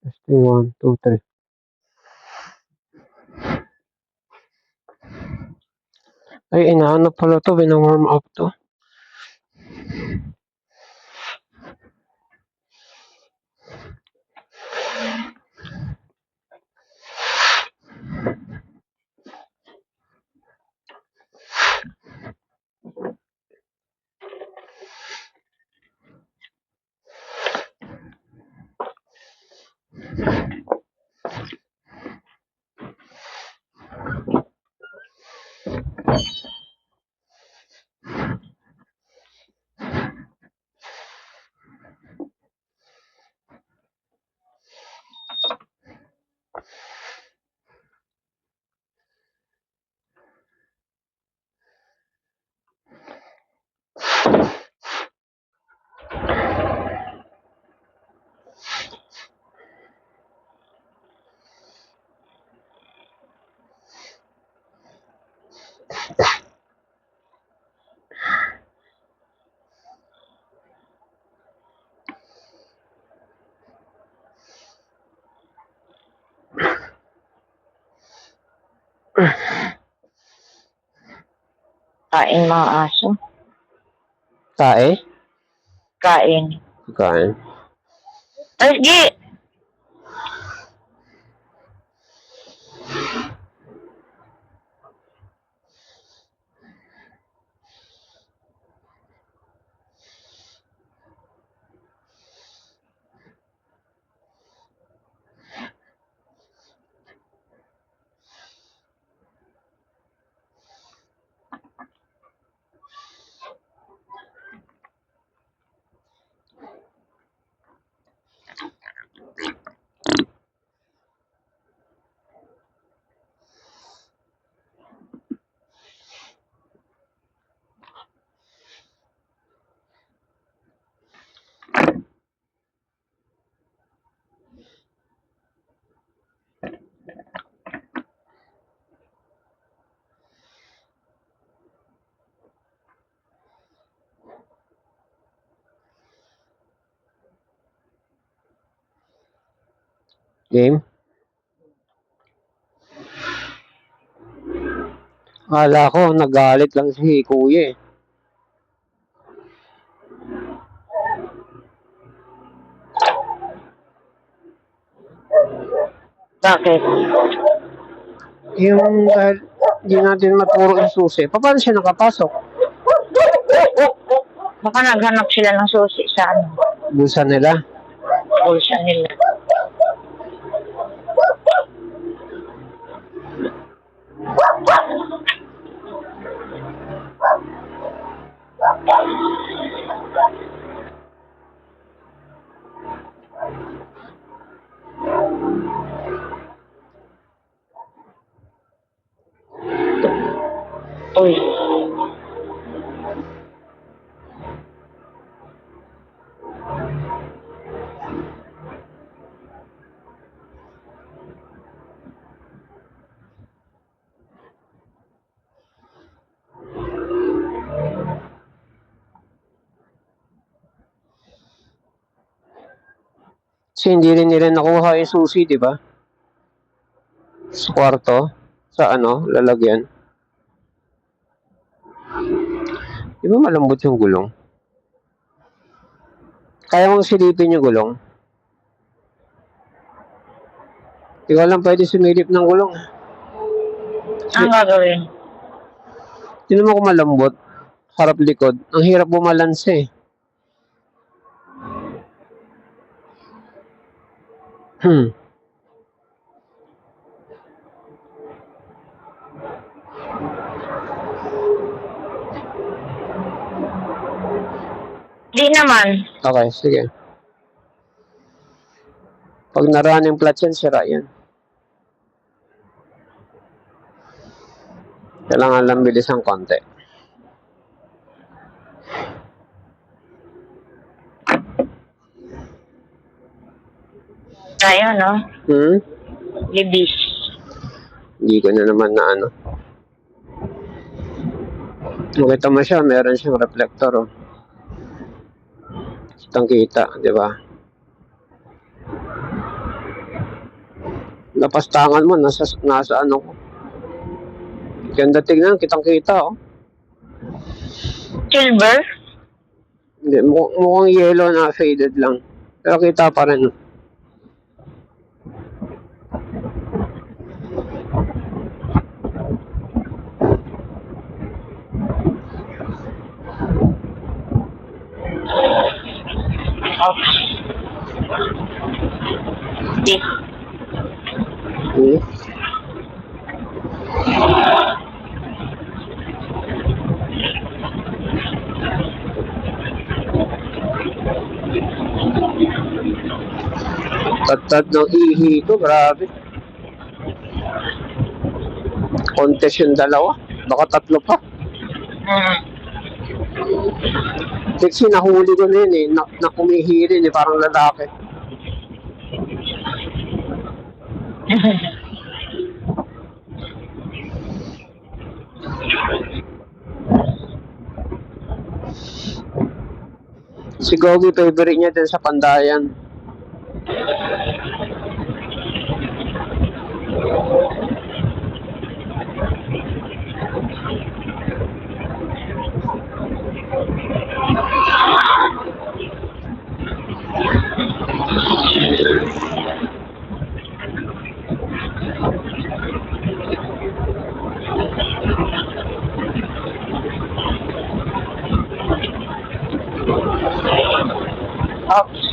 Testing 1, 2, 3. Ay, inaano pala to, wina-warm up to. Kain mga aso. Tae? Kain. Kain. Ay, sige! Game? Akala ko, nagalit lang si Kuya eh. Bakit? Yung dahil di natin maturo yung susi, paano siya nakapasok? Baka naghanap sila ng susi sa Bulsa nila. bulsa nila. Uy. Kasi hindi rin nila nakuha yung susi, di ba? Sa kwarto, sa lalagyan. Di ba malambot yung gulong? Kaya mong silipin yung gulong? Di ko alam pwede sumilip ng gulong. Ang gagawin? Tinan mo kung malambot. Harap likod. Ang hirap bumalanse. Di naman. Okay, sige. Pag na-running flat yan, sira yan. Kailangan lang bilis ang konti. Tayo, no? Libis. Hindi ko na naman na Makita mo siya, meron siyang reflector. Oh. Kitang kita, di ba? Napastangan mo, nasa ano ko. Ganda tignan, kitang-kita, oh. Silver? Hindi, mukhang yellow na faded lang. Pero kita pa rin. Oops. Di. Hmm. Tad ng ihi ko, grabe. Contest yung dalawa. Baka tatlo pa. Kasi nahuli ko na yun eh. Nakumihi rin eh. Parang lalaki. Si Gogi, favorite niya din sa Pandayan. Oops.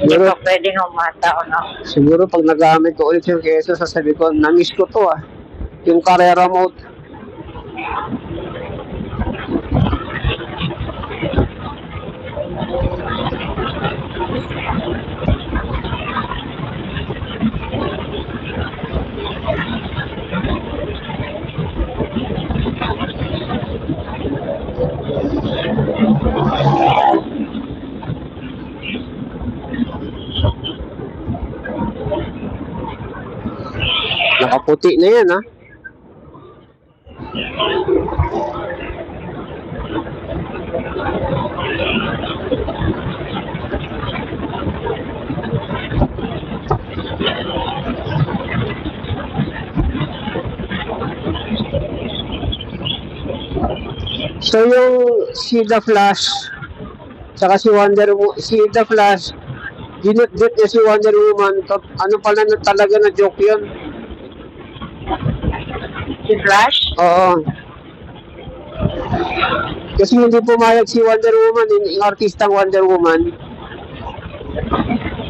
Hindi Siguro, pa pwedeng umata o no? siguro pag nagamit ko ulit yung keso, sasabi ko, na-miss ko to ah. Yung Carrera mode. Nakaputi na yan ah. So yung si The Flash, saka si The Flash, dinut-dut niya si Wonder Woman, ano pala na talaga na joke yun? Si Flash? Oo. Kasi hindi pumayag si Wonder Woman, yung artistang Wonder Woman,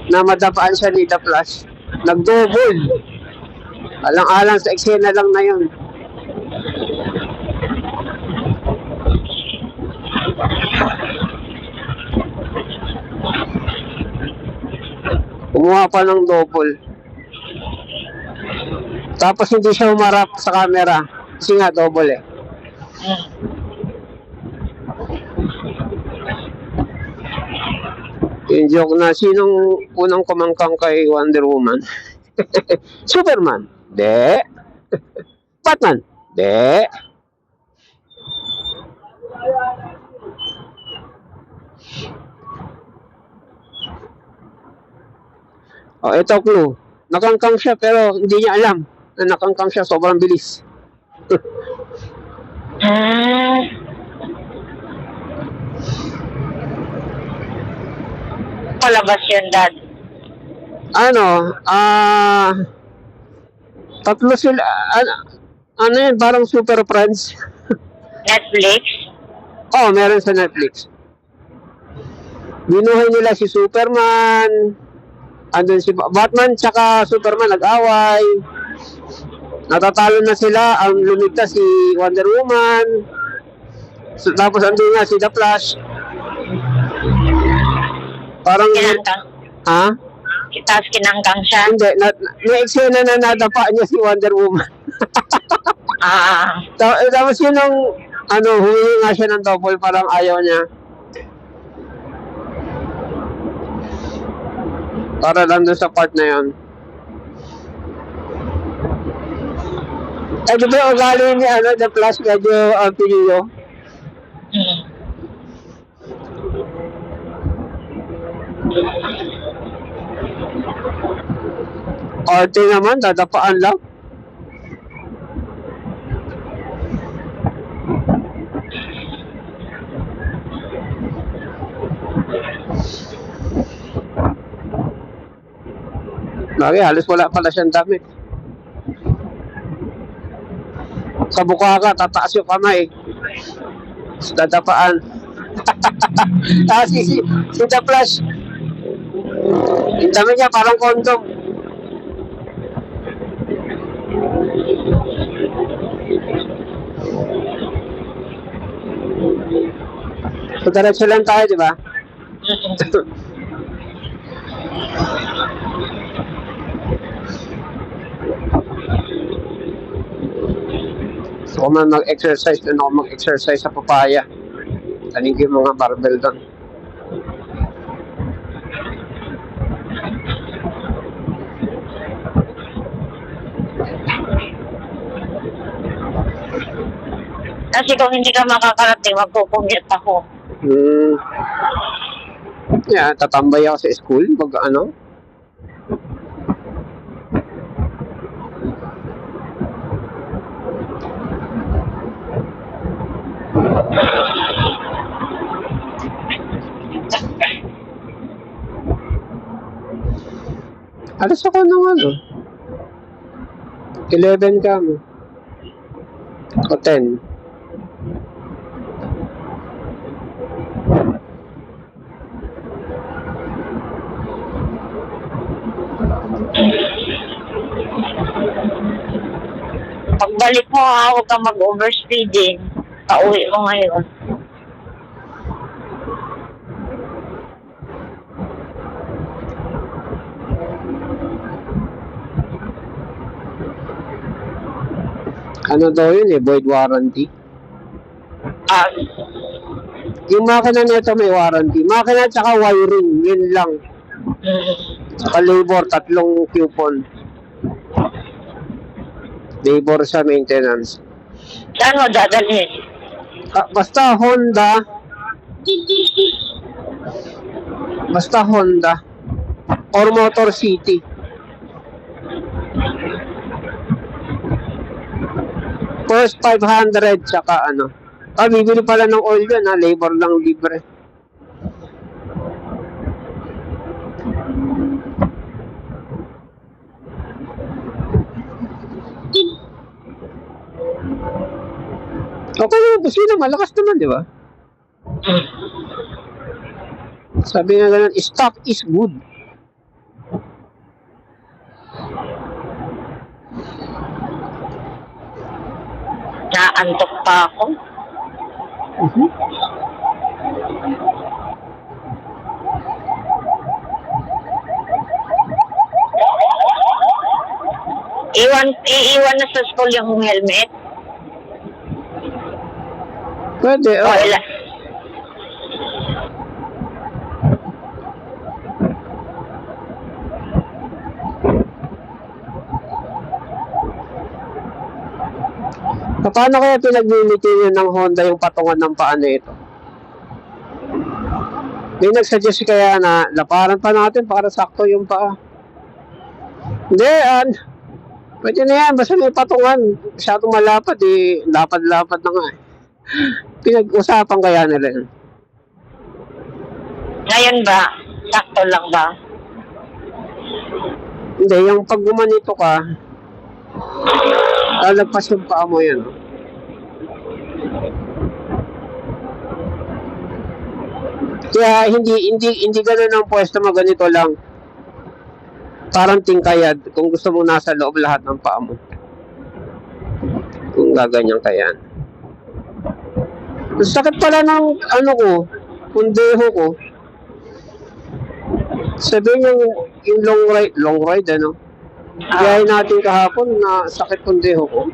na madapaan siya ni The Flash. Nag-double. Alang-alang sa eksena lang na yun. Kumuha pa ng double. Tapos hindi siya humarap sa camera. Kasi nga double eh. Yung joke na, sinong unang kumangkang kay Wonder Woman? Superman? De. Batman? De. Oh, ito clue. Nakangkang siya pero hindi niya alam na nakangkang siya, sobrang bilis. Palabas yan, Dad. Ano, tatlo sila, ano yun, parang Super Friends. Netflix? Oh, meron sa Netflix. Binuhay nila si Superman, andun si Batman, tsaka Superman nag-away. Natatalo na sila, ang lumigtas si Wonder Woman. So, tapos andun nga si The Flash. Parang, Kinangkang. ha? Tapos kinangkang siya? Hindi, na-eksena na nadapa niya si Wonder Woman. Tapos yun ang, humingi nga siya ng double, parang ayaw niya. Para lang doon sa part na yun. Eh, di ba yung ugali ni, The Flash, medyo, piliyo? Arte naman, dadapaan lang. Bagay, halos wala pala siyang damit. Sa mukha ka, tataas yung kamay. Dadapaan. Si The Flash. Yung dami niya parang kondom. So, diretso lang tayo, di ba? So, kung man mag-exercise, doon ako mag-exercise sa papaya. Tanig yung mga barbell doon. Kasi kung hindi ka makakarating, magpupunggit ako. Yeah, tatambay ako sa school. Pag ano? Alas ako ng ano? 11 ka mo. O 10. Pagbalik mo ha, huwag kang mag-overspeeding. Pauwi mo ngayon. Ano daw yun eh, void warranty. Yung makina nito may warranty. Makina at saka wiring, yun lang. Saka labor, 3 coupon. Labor sa maintenance. Saan mo dadalhin? Basta Honda. Basta Honda. Or Motor City. First 500 tsaka ano. Bibili pala ng oil yan ha. Labor lang libre. Okay naman, busina, malakas naman, di ba? Sabi nga ganun, stock is good. Naantok pa ako. Iiwan na sa school yung helmet. Pwede, O, Paano kaya pinaglilitin ng Honda yung patungan ng paa na ito? May nagsuggest kaya na laparan pa natin para sakto yung paa. Hindi, pwede na yan, basta may patungan. Masyadong malapad eh, lapad-lapad na nga eh. Pinag-usapan kaya nila yun. ngayon ba? Sakto lang ba? Hindi, yung pag gumanito ka, lalagpas yung paa mo yan. Kaya hindi ganun ang pwesto mo, ganito lang. Parang tingkayad kung gusto mo nasa loob lahat ng paa mo. Kung gaganyan kaya. Sakit pala ng ano ko, pundeho ko. Sabihin yung long ride ano. Kaya natin kahapon na sakit pundeho ko.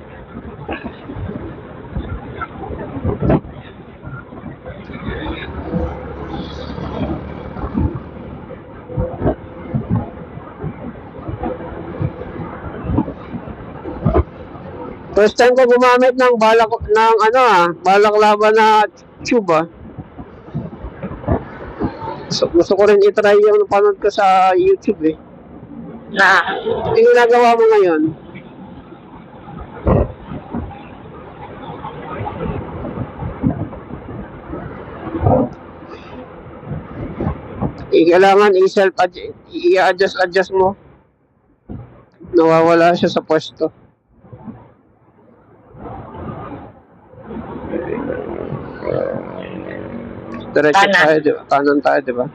First time ko gumamit ng balaklava na tube . So, gusto ko rin itry yung napanood ko sa YouTube eh. Na, Yung ginagawa mo ngayon, kailangan i-adjust mo. Nawawala siya sa pwesto. Diretso Kanan. tayo, di ba? Kanan tayo, di ba?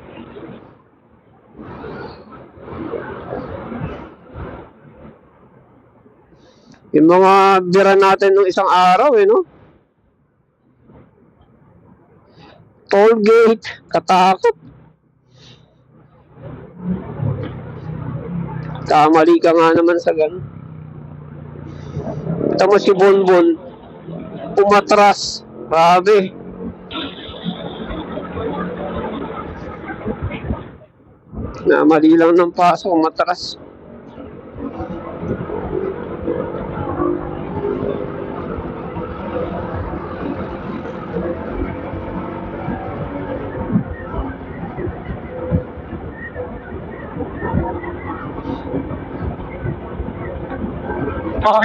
Yung mga bira natin nung isang araw, no? Toll gate, katakot. Kamali ka nga naman sa ganun. Ito mo si Bonbon, umatras. Grabe. Mali lang ng paso, umatras.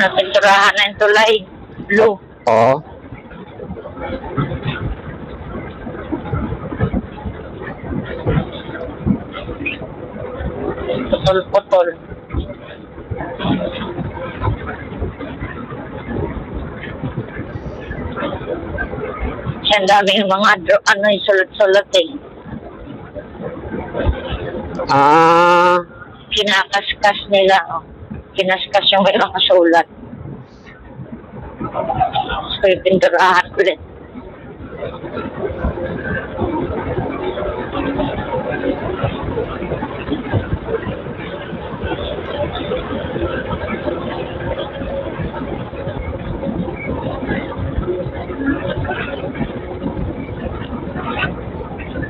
napinturahan na yung tulay. Blue. Oo. Putol-putol. Siya ang daming mga yung sulat-sulat eh. Kinakaskas nila. Oh. Kinaskas yung may mga sulat. So, yung pinturahan ulit.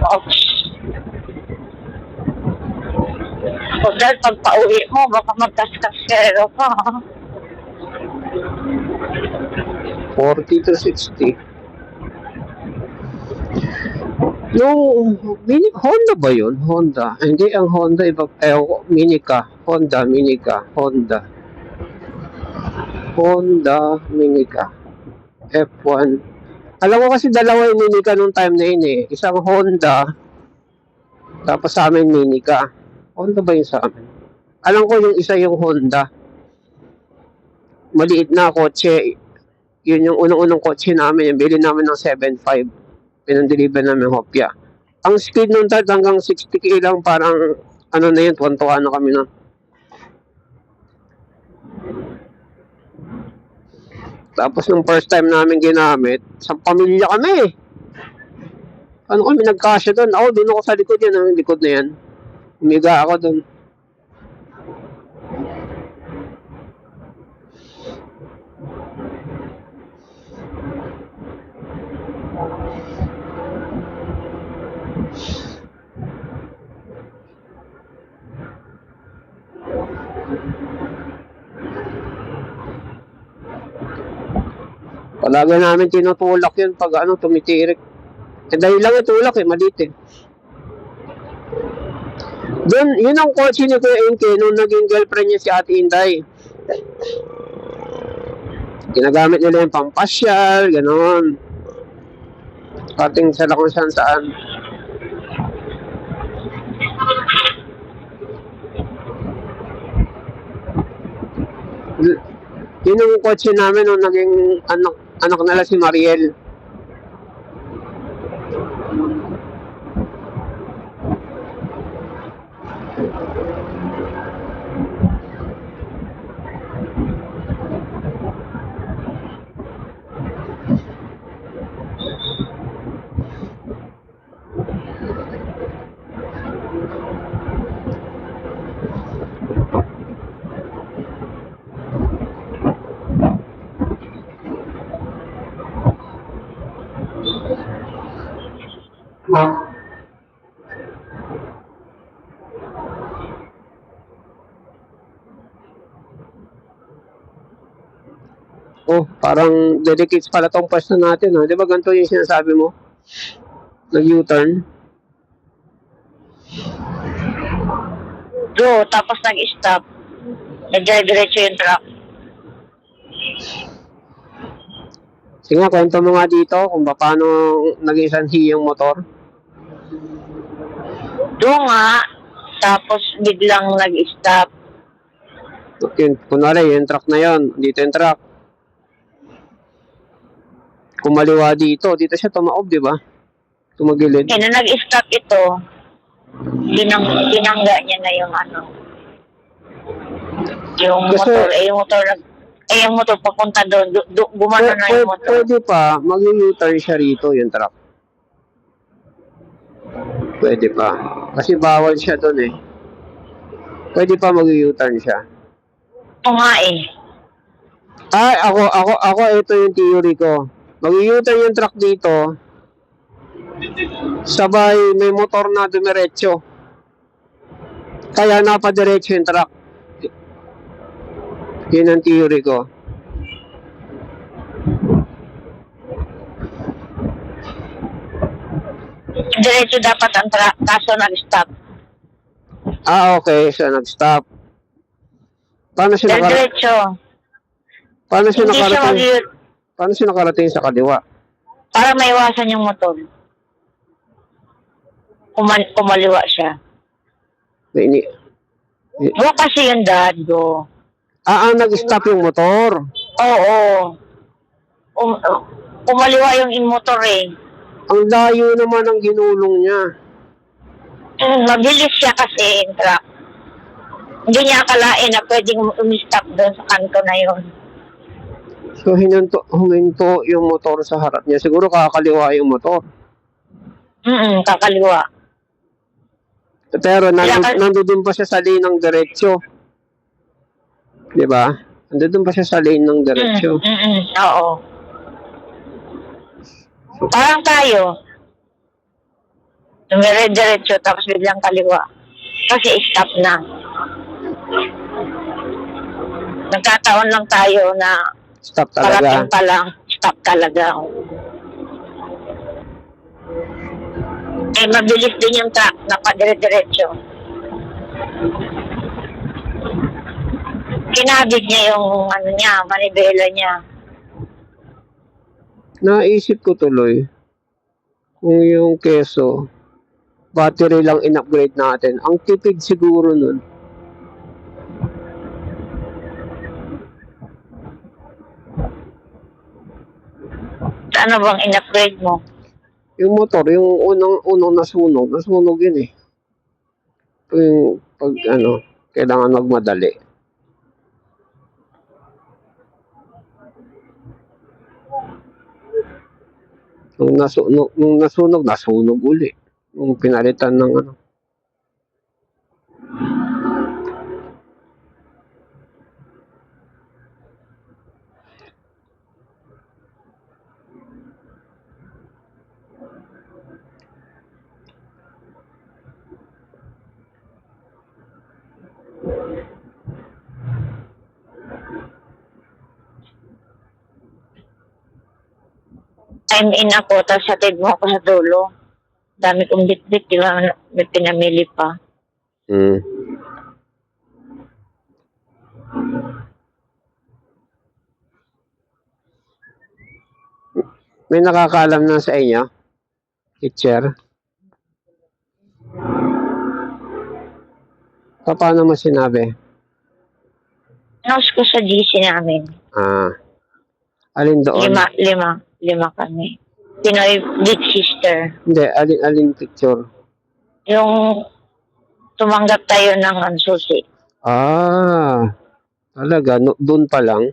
Oops. O dahil pag pauwi mo, baka magkaskaskero ka. 40 to 60. Yung Honda ba yun? Honda. Hindi ang Honda, iba, Minica. Honda, Minica. Honda, Minica. F1. Alam ko kasi dalawa yung Minica nung time na yun eh. Isang Honda, tapos sa amin Minica. Honda ba yun sa amin? Alam ko yung isa yung Honda. Maliit na kotse. Yun yung unang-unang kotse namin. Yung bili namin ng 7.5. Pinandeliver namin Hopia. Ang speed nung tard hanggang 60k lang, parang ano na yun, tuwan-tuwa na kami na. Tapos nung first time namin ginamit, sa pamilya kami. Ano kami nagkasya doon? Ako, doon ako sa likod yan, ang likod na yan. Umiga ako doon. Palagi namin tinutulak yun pag tumitirik. Dahil lang itulak maliit eh. Doon, yun ang kotse ni Kuya Enke nung naging girlfriend niya si Ate Inday. Ginagamit nila yung pampasyal, gano'n. Kating sila kung saan. Yun ang kotse namin nung naging anak nila si Mariel. Oh, parang dedicates pala tong pwesto natin. Di ba ganito yung sinasabi mo? Nag-U-turn. Go, tapos nag-stop. Nagdire-diretso yung truck. Sige nga, kwento mo nga dito kung paano naging sanhi yung motor. Doon nga, tapos biglang nag-stop. Yun, kunwari, yung truck na yon, dito yung truck. Kumaliwa dito siya tumaob, di ba? Tumagilid. Kaya na nag-stop ito, tinangga niya na yung ano. Yung Kasi- motor, yung motor papunta doon, gumano na yung motor. Pwede pa, mag-U-turn siya rito yung truck. Pwede pa. Kasi bawal siya doon eh. Pwede pa mag-U-turn siya. Ito nga eh. Ako, ito yung theory ko. Mag-U-turn yung truck dito. Sabay, may motor na dumiretso. Kaya napadiretso yung truck. Yun ang theory ko. Diretso dapat ang truck, kaso nag-stop. Okay. So, nag-stop. Paano siya Diretso. Paano siya Hindi siya nakarating? Paano siya nakarating sa kaliwa? para maiwasan yung motor. Kumaliwa siya. Go kasi yung dad, go. Nag-stop yung motor. Oo. Kumaliwa yung motor eh. Ang layo naman ang ginulong niya. Mabilis siya kasi yung truck. Hindi niya akalain na pwedeng umistop doon sa kanto na yun. So, huminto yung motor sa harap niya. Siguro kakaliwa yung motor. Kakaliwa. Pero nandoon pa siya sa lane ng diretsyo. Di ba? Nandoon pa siya sa lane ng diretsyo. Oo. Parang tayo. Dumire-diretso tapos biglang kaliwa. Kasi stop na. Nagkataon lang tayo na Stop talaga. parating pa lang, stop talaga. Eh, mabilis din yung truck, napadire-diretso. Kinabig niya yung manibela niya. Naisip ko tuloy, kung yung keso, battery lang in-upgrade natin, ang tipid siguro nun. Ano bang in-upgrade mo? Yung motor, yung unang nasunog yun eh. Yung kailangan magmadali. Nung nasunog uli. Nung pinalitan ng ano. Time in ako, tapos hatid mo ako sa dulo. Dami kong bitbit, di ba? May pinamili pa. May nakakaalam na sa inyo? Teacher? Paano mo sinabi? House ko sa GC namin. Alin doon? Lima kami. Pinoy Big Sister. Hindi, alin picture? Yung tumanggap tayo ng susi. Talaga, doon pa lang?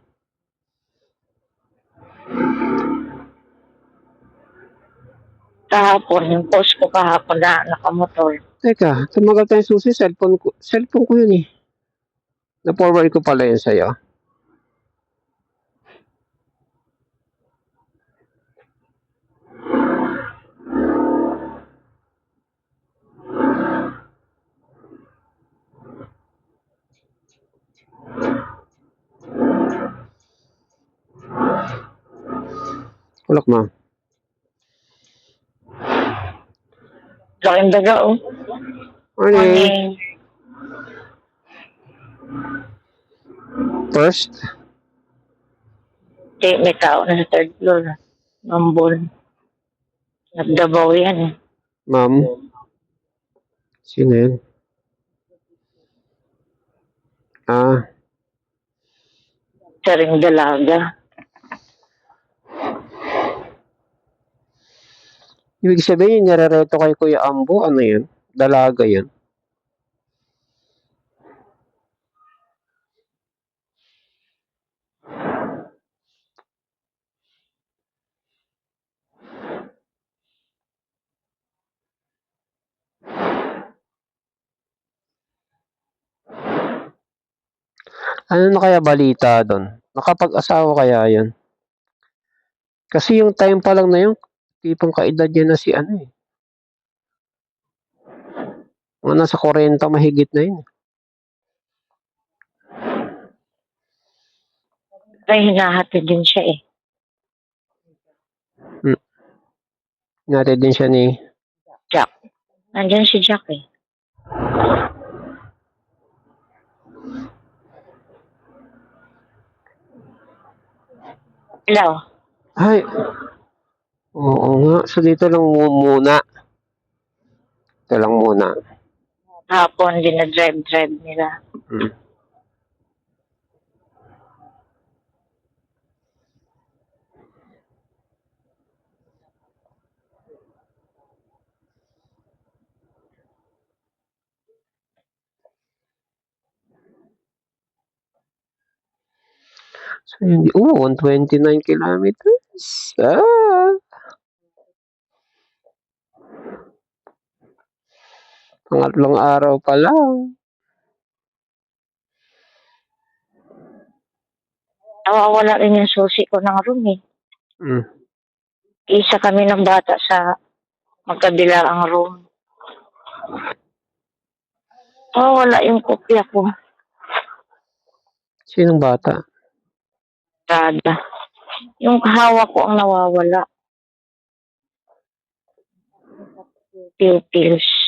Kahapon, yung post ko kahapon na nakamotor. Teka, tumagal tayong susi, cellphone ko yun eh. Na-forward ko pala yun sa'yo. Ulok mo. Laking daga, oh. Morning. Morning. First? May tao na sa third floor. Mambol. Nagdabaw yan eh. Ma'am? Sino yun? Ah, Sa ring dalaga. ibig sabihin, nirareto kay Kuya Ambo, ano yun? Dalaga yun. Ano na kaya balita doon? Nakapag-asawa kaya yun? Kasi yung time pa lang na yun, tipong kaedad niya na si ano eh. Mga nasa 40 mahigit na yun. Ay, hinahatid din siya eh. Natin din siya ni Jack. Nandyan si Jack eh. Hello. Ay, oo nga. So dito lang muna. Ito lang muna. Hapon, dinadrive nila. Hmm. So, hindi, 129 kilometers. Pangatlong araw pa lang. Nawawala rin yung susi ko ng room eh. Hmm. Isa kami ng bata sa magkabila ang room. Wala yung kopya ko. Sinong bata? Kada. Yung hawak ko ang nawawala. Pupils.